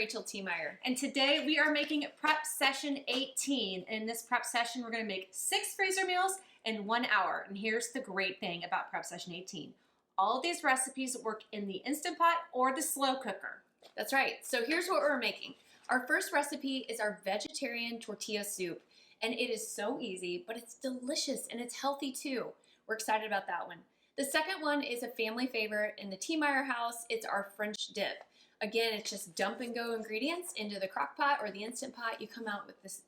Rachel Tiemeyer. And today we are making prep session 18. In this prep session, we're going to make 6 freezer meals in 1 hour. And here's the great thing about prep session 18. All of these recipes work in the Instant Pot or the slow cooker. That's right. So here's what we're making. Our first recipe is our vegetarian tortilla soup. And it is so easy, but it's delicious and it's healthy too. We're excited about that one. The second one is a family favorite in the Tiemeyer house. It's our French dip. Again, it's just dump and go ingredients into the crock pot or the Instant Pot. You come out with this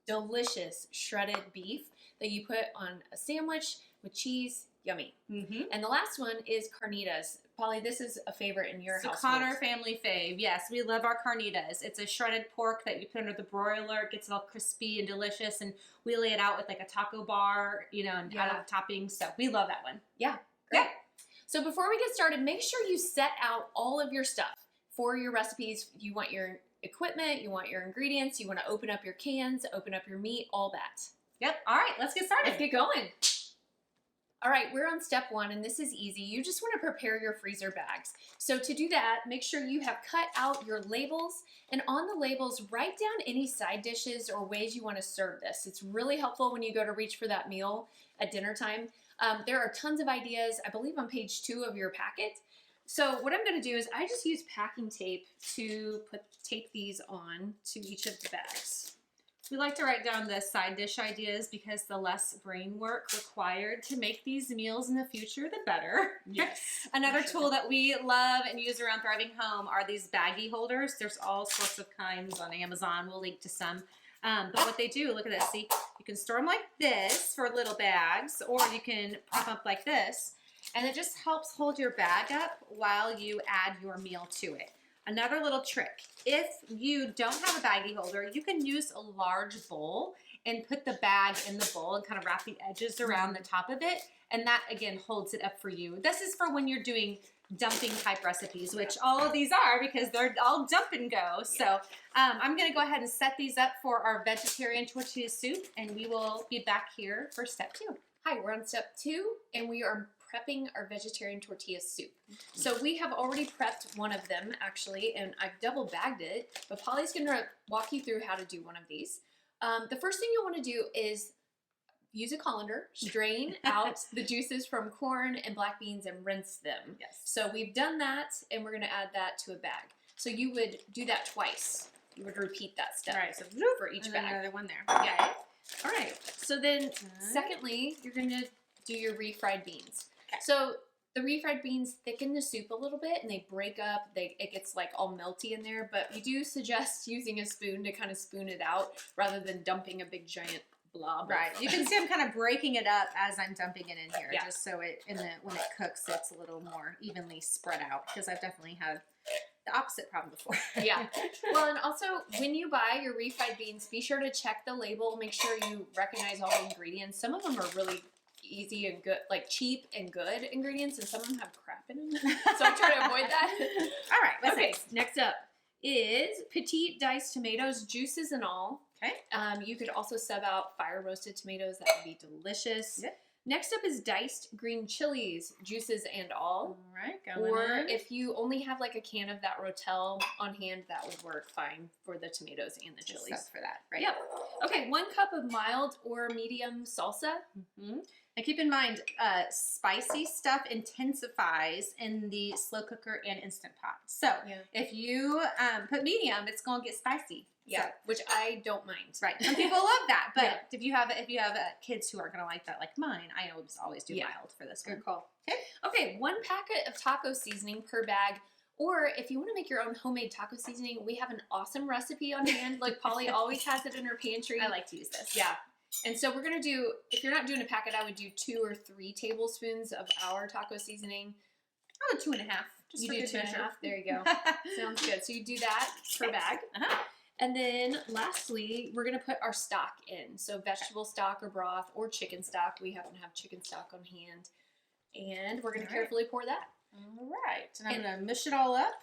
delicious shredded beef that you put on a sandwich with cheese. Yummy. And the last one is Carnitas. Polly, this is a favorite in your house. It's a Conner family fave. Yes, we love our Carnitas. It's a shredded pork that you put under the broiler. It gets all crispy and delicious, and we lay it out with like a taco bar, you know, and add toppings. So we love that one. Yeah, great. So before we get started, make sure you set out all of your stuff for your recipes. You want your equipment, you want your ingredients, you want to open up your cans, open up your meat, all that. Yep. All right, let's get started. Let's get going. All right, we're on step 1, and this is easy. You just want to prepare your freezer bags. So to do that, make sure you have cut out your labels, and on the labels, write down any side dishes or ways you want to serve this. It's really helpful when you go to reach for that meal at dinner time. There are tons of ideas, I believe on page 2 of your packet. So what I'm going to do is I just use packing tape to tape these on to each of the bags. We like to write down the side dish ideas because the less brain work required to make these meals in the future, the better. Yes. Another tool that we love and use around Thriving Home are these baggie holders. There's all sorts of kinds on Amazon. We'll link to some. But what they do, look at this. See, you can store them like this for little bags, or you can prop up like this. And it just helps hold your bag up while you add your meal to it. Another little trick, if you don't have a baggie holder, you can use a large bowl and put the bag in the bowl and kind of wrap the edges around the top of it. And that, again, holds it up for you. This is for when you're doing dumping type recipes, which all of these are because they're all dump and go. So I'm going to go ahead and set these up for our vegetarian tortilla soup, and we will be back here for step 2. Hi, we're on step 2, and we are prepping our vegetarian tortilla soup. So we have already prepped one of them, actually, and I've double bagged it, but Polly's going to walk you through how to do one of these. The first thing you'll want to do is use a colander, strain out the juices from corn and black beans and rinse them. Yes. So we've done that, and we're going to add that to a bag. So you would do that twice. You would repeat that step. All right, so for each bag. another one there. Yeah. All right. So then, secondly, you're going to do your refried beans. Okay. So the refried beans thicken the soup a little bit, and they break up. It gets like all melty in there. But we do suggest using a spoon to kind of spoon it out rather than dumping a big giant blob. Right. You can see I'm kind of breaking it up as I'm dumping it in here, Yeah. just so when it cooks, it's a little more evenly spread out. Because I've definitely had the opposite problem before. Yeah. Well, and also when you buy your refried beans, be sure to check the label. Make sure you recognize all the ingredients. Some of them are really easy and good, like cheap and good ingredients, and some of them have crap in them. So I try to avoid that. All right. What's Next up is petite diced tomatoes, juices and all. Okay. You could also sub out fire roasted tomatoes. That would be delicious. Yep. Next up is diced green chilies, juices and all. All right. Or if you only have like a can of that Rotel on hand, that would work fine for the tomatoes and the chilies. Stuff for that, right? Yep. Okay, 1 cup of mild or medium salsa. And keep in mind, spicy stuff intensifies in the slow cooker and Instant Pot. So if you put medium, it's going to get spicy. Yeah, so, which I don't mind. Right. Some people love that, but if you have kids who aren't going to like that, like mine, I always do mild for this one. Good call. Okay, 1 packet of taco seasoning per bag. Or if you want to make your own homemade taco seasoning, we have an awesome recipe on hand. Like Polly always has it in her pantry. I like to use this. Yeah. And so we're going to do, if you're not doing a packet, I would do 2 or 3 tablespoons of our taco seasoning. Oh, 2.5. Just you do 2.5. There you go. Sounds good. So you do that per bag. And then lastly, we're going to put our stock in. So vegetable stock or broth or chicken stock. We happen to have chicken stock on hand. And we're going to carefully pour that. All right. And I'm going to mush it all up.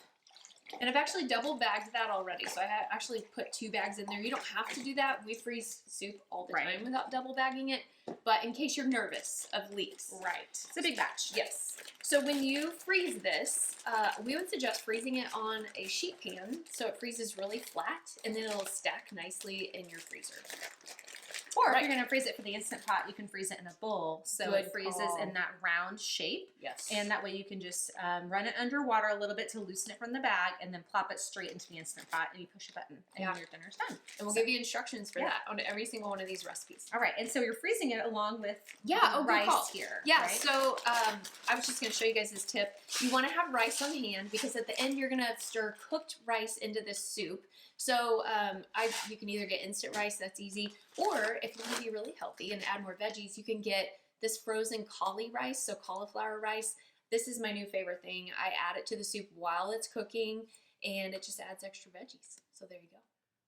And I've actually double bagged that already. So I actually put 2 bags in there. You don't have to do that. We freeze soup all the time without double bagging it. But in case you're nervous of leaks. Right. It's a big batch. Yes. So when you freeze this, we would suggest freezing it on a sheet pan so it freezes really flat and then it'll stack nicely in your freezer. Or if you're going to freeze it for the Instant Pot, you can freeze it in a bowl so it freezes in that round shape. Yes. And that way you can just run it under water a little bit to loosen it from the bag and then plop it straight into the Instant Pot and you push a button and your dinner's done. And we'll give you instructions for that on every single one of these recipes. All right. And so you're freezing it along with rice here. Yeah. Right? So I was just going to show you guys this tip. You want to have rice on hand because at the end you're going to stir cooked rice into this soup. So you can either get instant rice, that's easy, or if you want to be really healthy and add more veggies, you can get this frozen cauli rice, so cauliflower rice. This is my new favorite thing. I add it to the soup while it's cooking, and it just adds extra veggies. So there you go.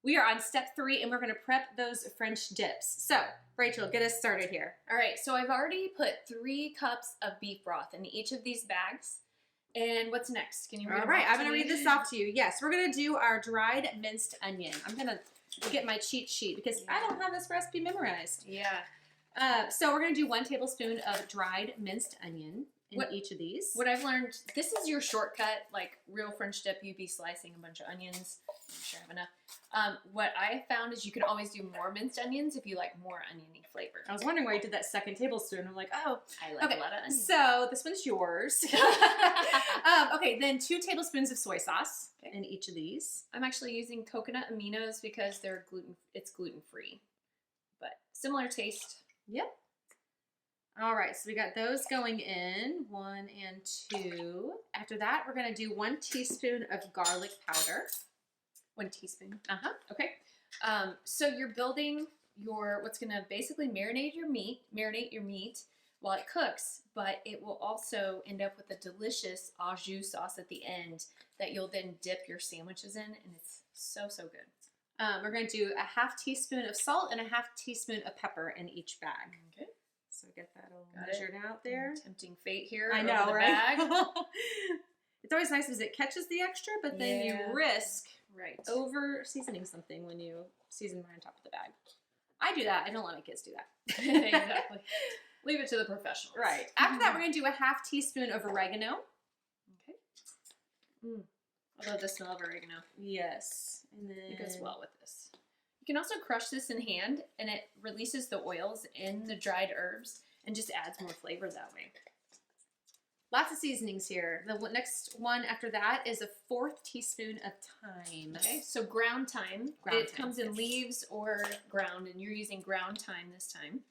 We are on step 3, and we're going to prep those French dips. So, Rachel, get us started here. All right, so I've already put 3 cups of beef broth in each of these bags. And what's next? Can you read? All right, I'm going to read this off to you. Yes, we're going to do our dried minced onion. I'm going to get my cheat sheet because I don't have this recipe memorized. Yeah. So we're going to do 1 tablespoon of dried minced onion in each of these. What I've learned, this is your shortcut, like real French dip, you'd be slicing a bunch of onions. I'm sure I have enough. What I found is you can always do more minced onions if you like more oniony flavor. I was wondering why you did that 2nd tablespoon. I'm like, oh. I like a lot of onions. So this one's yours. Okay, then 2 tablespoons of soy sauce in each of these. I'm actually using coconut aminos because it's gluten-free. But similar taste. Yep. All right, so we got those going in, 1 and 2. After that, we're going to do 1 teaspoon of garlic powder. 1 teaspoon. Okay. So you're building what's going to basically marinate your meat while it cooks, but it will also end up with a delicious au jus sauce at the end that you'll then dip your sandwiches in, and it's so, so good. We're going to do a 1/2 teaspoon of salt and a 1/2 teaspoon of pepper in each bag. Okay. So get that all measured out there. Tempting fate here. I know, right? Bag. It's always nice as it catches the extra, but then you risk over seasoning something when you season right on top of the bag. I do that. I don't let my kids do that. Exactly. Leave it to the professionals. Right. After that, we're going to do a 1/2 teaspoon of oregano. Okay. I love the smell of oregano. Yes. And then it goes well with this. You can also crush this in hand, and it releases the oils in the dried herbs and just adds more flavor that way. Lots of seasonings here. The next one after that is a 4th teaspoon of thyme. Okay, so ground thyme. It comes in leaves or ground, and you're using ground thyme this time.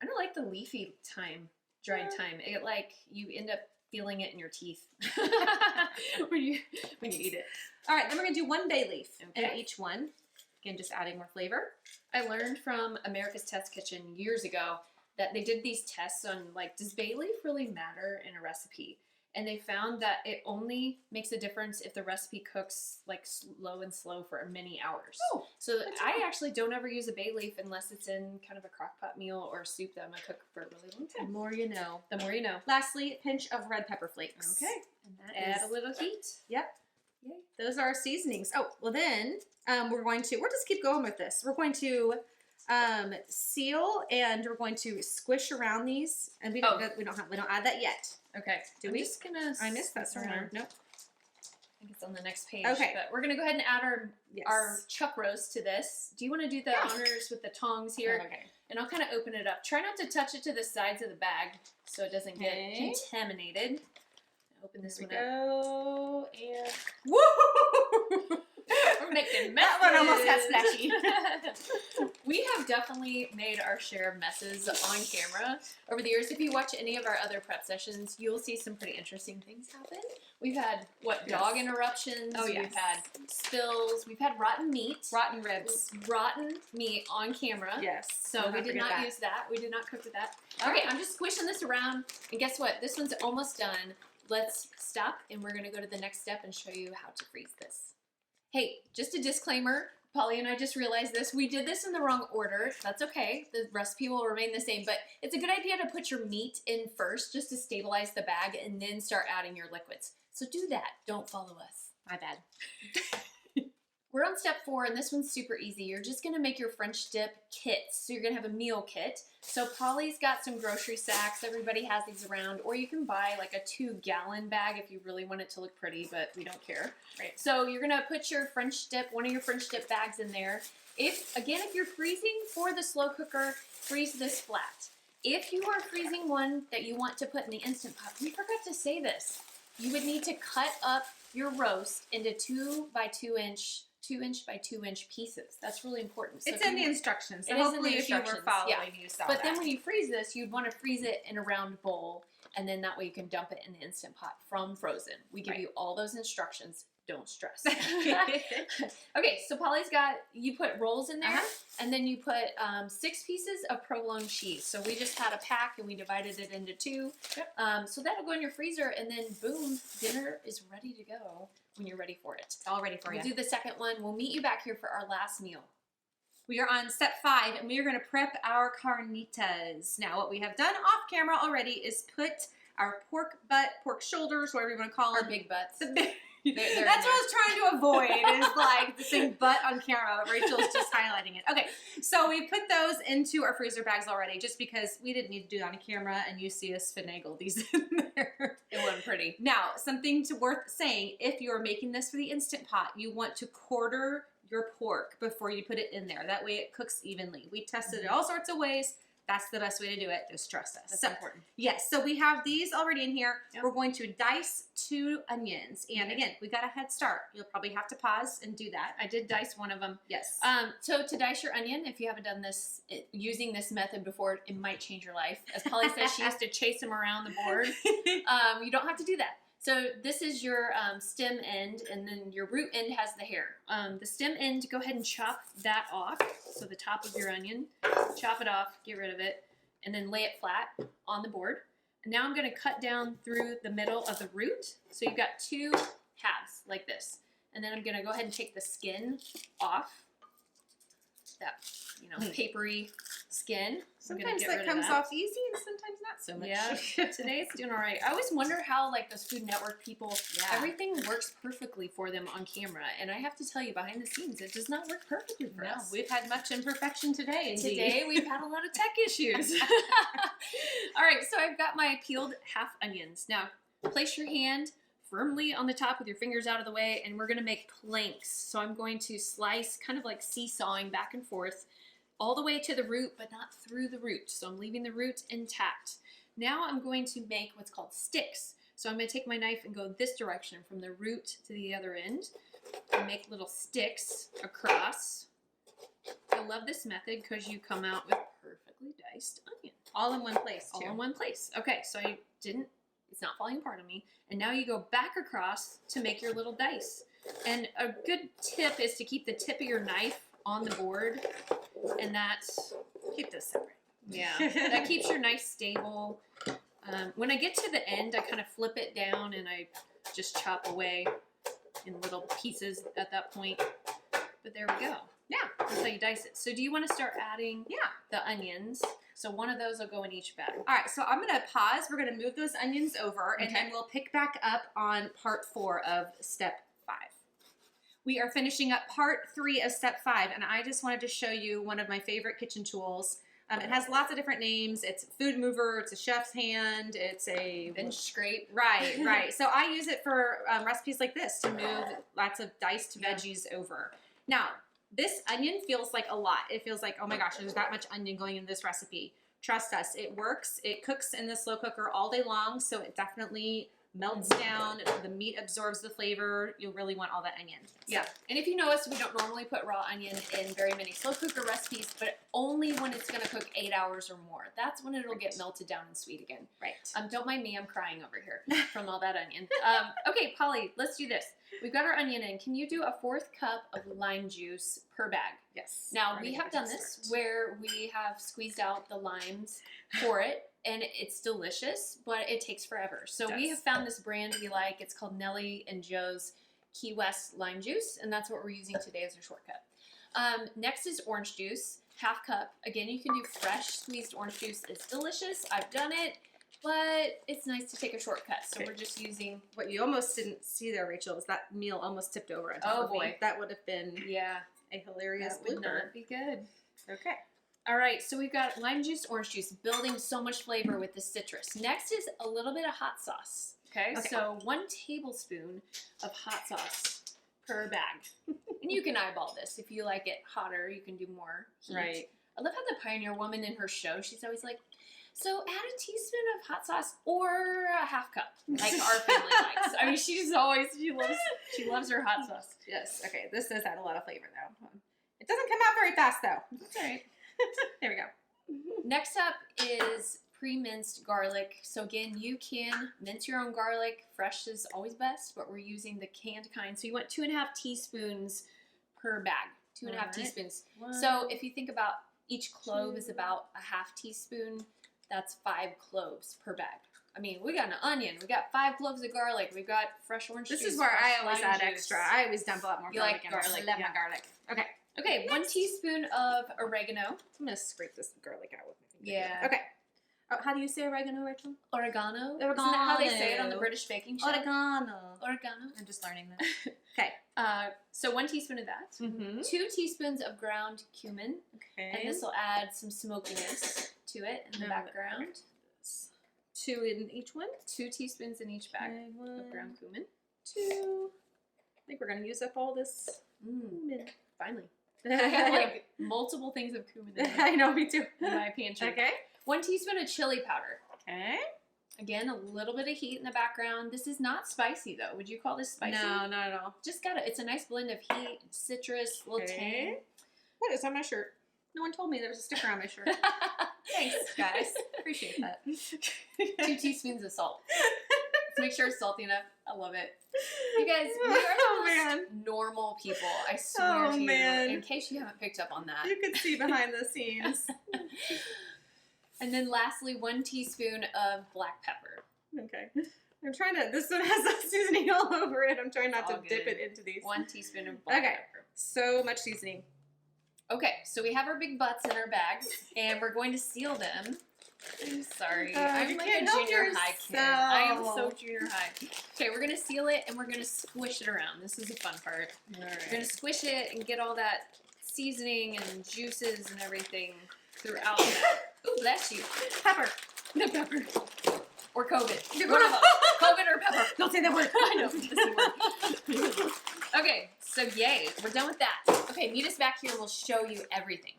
I don't like the leafy thyme, dried thyme. It you end up feeling it in your teeth when you eat it. All right, then we're gonna do 1 bay leaf in each one. Again, just adding more flavor. I learned from America's Test Kitchen years ago that they did these tests on does bay leaf really matter in a recipe? And they found that it only makes a difference if the recipe cooks low and slow for many hours. Oh, so I actually don't ever use a bay leaf unless it's in kind of a crock pot meal or soup that I'm gonna cook for a really long time. The more you know. The more you know. Lastly, a pinch of red pepper flakes. Okay. And that add a little heat. Yep. Yay. Those are our seasonings. Oh, well then we'll just keep going with this. We're going to seal and we're going to squish around these, and we don't add that yet. Okay. I missed that somewhere. Nope. I think it's on the next page. Okay. But we're gonna go ahead and add our chuck roast to this. Do you want to do the honors with the tongs here? Okay. And I'll kind of open it up. Try not to touch it to the sides of the bag so it doesn't get contaminated. Open this one up. Go and woo! We're making messes. That one almost got splashy. We have definitely made our share of messes on camera over the years. If you watch any of our other prep sessions, you'll see some pretty interesting things happen. We've had, dog interruptions. Oh, yes. We've had spills. We've had rotten meat. Rotten ribs. Rotten meat on camera. Yes. So we did not use that. We did not cook with that. Okay, I'm just squishing this around. And guess what? This one's almost done. Let's stop, and we're going to go to the next step and show you how to freeze this. Hey, just a disclaimer. Polly and I just realized this. We did this in the wrong order. That's okay. The recipe will remain the same, but it's a good idea to put your meat in first just to stabilize the bag and then start adding your liquids. So do that. Don't follow us. My bad. We're on step 4, and this one's super easy. You're just gonna make your French dip kits. So you're gonna have a meal kit. So Polly's got some grocery sacks. Everybody has these around, or you can buy like a 2-gallon bag if you really want it to look pretty, but we don't care. Right. So you're gonna put your French dip, one of your French dip bags in there. If you're freezing for the slow cooker, freeze this flat. If you are freezing one that you want to put in the Instant Pot, we forgot to say this. You would need to cut up your roast into 2 by 2 inch by 2 inch pieces. That's really important. So It's in the instructions. So it is in hopefully the if you were instructions, following, you saw But that. then when you freeze this, you'd want to freeze it in a round bowl, and then that way you can dump it in the Instant Pot from frozen. We give you all those instructions. Don't stress. Okay, so Polly's you put rolls in there, and then you put 6 pieces of provolone cheese. So we just had a pack, and we divided it into 2. Yep. So that'll go in your freezer, and then boom, dinner is ready to go when you're ready for it. It's all ready for you. We'll do the second one. We'll meet you back here for our last meal. We are on step 5, and we are going to prep our carnitas. Now, what we have done off camera already is put our pork butt, pork shoulders, whatever you want to call Our them. big butts. The big, They're that's what I was trying to avoid, is like the same butt on camera. Rachel's just highlighting it. Okay, so we put those into our freezer bags already, just because we didn't need to do it on camera, and you see us finagle these in there. It wasn't pretty. Now, something worth saying, if you're making this for the Instant Pot, you want to quarter your pork before you put it in there. That way it cooks evenly. We tested it all sorts of ways. That's the best way to do it. Just trust us. That's important. Yes, so we have these already in here. Yep. We're going to dice 2 onions. And again, we got a head start. You'll probably have to pause and do that. I did dice one of them. Yes. So to dice your onion, if you haven't done this using this method before, it might change your life. As Polly says, she used to chase them around the board. You don't have to do that. So this is your stem end, and then your root end has the hair. The stem end, go ahead and chop that off. So the top of your onion, chop it off, get rid of it, and then lay it flat on the board. And now I'm going to cut down through the middle of the root. So you've got 2 halves like this. And then I'm going to go ahead and take the skin off. That, papery skin. Sometimes that comes off easy, and sometimes not so much. Yeah, today it's doing all right. I always wonder how, like, those Food Network people, everything works perfectly for them on camera. And I have to tell you, behind the scenes, it does not work perfectly for us. We've had much imperfection today, indeed. Today, we've had a lot of tech issues. All right, so I've got my peeled half onions. Now, place your hand firmly on the top with your fingers out of the way, and we're going to make planks. So I'm going to slice, kind of like seesawing back and forth, all the way to the root, but not through the root. So I'm leaving the root intact. Now I'm going to make what's called sticks. So I'm going to take my knife and go this direction from the root to the other end and make little sticks across. I love this method because you come out with perfectly diced onion. All in one place, too. All in one place. Okay, so it's not falling apart on me. And now you go back across to make your little dice. And a good tip is to keep the tip of your knife on the board, and keep this separate. Yeah, that keeps your knife stable. When I get to the end, I kind of flip it down and I just chop away in little pieces at that point. But there we go. Yeah, that's how you dice it. So do you want to start adding the onions? So one of those will go in each bag. All right, so I'm going to pause. We're going to move those onions over, and then we'll pick back up on part 4 of step 5. We are finishing up part 3 of step 5, and I just wanted to show you one of my favorite kitchen tools. It has lots of different names. It's a food mover, it's a chef's hand, it's a bench scrape. Right. So I use it for recipes like this to move lots of diced veggies over. Now, this onion feels like a lot. It feels like, oh my gosh, there's that much onion going in this recipe. Trust us, it works. It cooks in the slow cooker all day long, so it definitely melts down. The meat absorbs the flavor. You'll really want all that onion. Yeah, and if you know us, we don't normally put raw onion in very many slow cooker recipes, but only when it's going to cook 8 hours or more. That's when it'll get melted down and sweet again. Right. Don't mind me, I'm crying over here from all that onion. Okay, Polly, let's do this. We've got our onion in. Can you do a 4th cup of lime juice per bag? Yes. Now, we have done this where we have squeezed out the limes for it, and it's delicious, but it takes forever. So we have found this brand we like. It's called Nellie and Joe's Key West lime juice, and that's what we're using today as a shortcut. Next is orange juice, 1/2 cup. Again, you can do fresh squeezed orange juice. It's delicious. I've done it. but it's nice to take a shortcut. So we're just using. What you almost didn't see there, Rachel, is that meal almost tipped over on top of me. That would have been a hilarious that would blooper. not be good. Okay. All right, so we've got lime juice, orange juice, building so much flavor with the citrus. Next is a little bit of hot sauce. Okay, so 1 tablespoon of hot sauce per bag. And you can eyeball this. If you like it hotter, you can do more heat. Right. I love how the Pioneer Woman in her show, she's always like, so add a teaspoon of hot sauce or a half cup, like our family likes. I mean, she loves her hot sauce. Yes. Okay, this does add a lot of flavor, though. It doesn't come out very fast, though. That's all right. There we go. Next up is pre-minced garlic. So again, you can mince your own garlic. Fresh is always best, but we're using the canned kind. So you want 2.5 teaspoons per bag. 2.5 teaspoons. So if you think about each clove is about a half teaspoon, that's 5 cloves per bag. I mean, we got an onion. We got 5 cloves of garlic. We've got fresh orange juice. This is where I always add juice. extra. I always dump a lot more garlic in. I love my garlic. Okay. Okay, 1 teaspoon of oregano. I'm going to scrape this garlic out with my finger. Yeah. Okay. Oh, how do you say oregano, Rachel? Oregano. Isn't that how they say it on the British baking show? Oregano. Oregano. I'm just learning that. Okay. So 1 teaspoon of that. 2 teaspoons of ground cumin. Okay. And this will add some smokiness to it in the background. 2 in each one? 2 teaspoons in each bag of ground cumin. 2. I think we're going to use up all this cumin. Finally. I have like multiple things of cumin in I know, me too. In my pantry. Okay. 1 teaspoon of chili powder. Okay. Again, a little bit of heat in the background. This is not spicy though. Would you call this spicy? No, not at all. Just it's a nice blend of heat, citrus, a little tang. What is on my shirt? No one told me there was a sticker on my shirt. Thanks, guys. Appreciate that. 2 teaspoons of salt. Let's make sure it's salty enough. I love it. You guys, we are the most normal people. I swear to you. In case you haven't picked up on that. You could see behind the scenes. And then lastly, 1 teaspoon of black pepper. Okay. I'm trying to, this one has that seasoning all over it. I'm trying not to dip it into these. 1 teaspoon of black pepper. So much seasoning. Okay, so we have our big butts in our bags, and we're going to seal them. I'm sorry. I'm like a junior high kid. I am so junior high. Okay, we're going to seal it, and we're going to squish it around. This is the fun part. All right. We're going to squish it and get all that seasoning and juices and everything throughout that. Ooh, bless you. Pepper. No pepper. Or COVID. One of them. COVID or pepper. Don't say that word. I know. That's the word. Okay, so yay. We're done with that. Okay, meet us back here. We'll show you everything.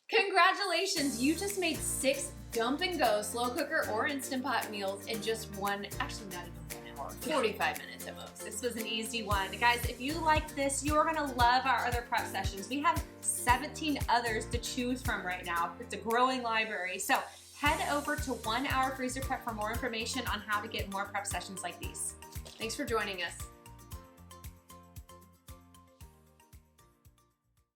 Congratulations. You just made 6 dump and go slow cooker or Instant Pot meals in just actually not even 1 hour, 45 minutes at most. This was an easy one. Guys, if you like this, you are going to love our other prep sessions. We have 17 others to choose from right now. It's a growing library. So head over to 1 Hour Freezer Prep for more information on how to get more prep sessions like these. Thanks for joining us.